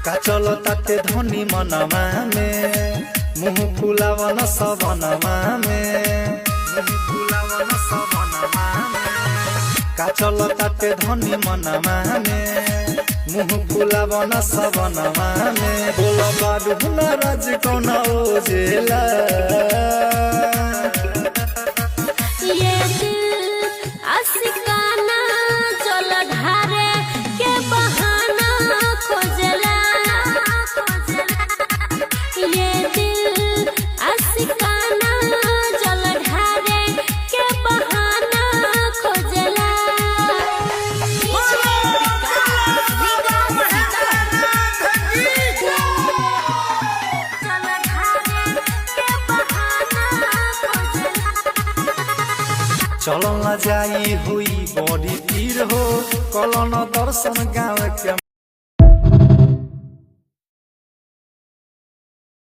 का चलो ताते धनी मनवा में मुँह फुलावन सबनमा में का चलो ताते धनी मनवा में मुँह फुलावन सबनमा में बोल बाडू नाराज कौन ओजेला ये दिल आशिकाना चल ढारे के बहाना खोजला ये दिल आशिकाना चल ढारे के बहाना खोजला चल न जाई हुई बड़ी पीर हो कलन दर्शन गाँव के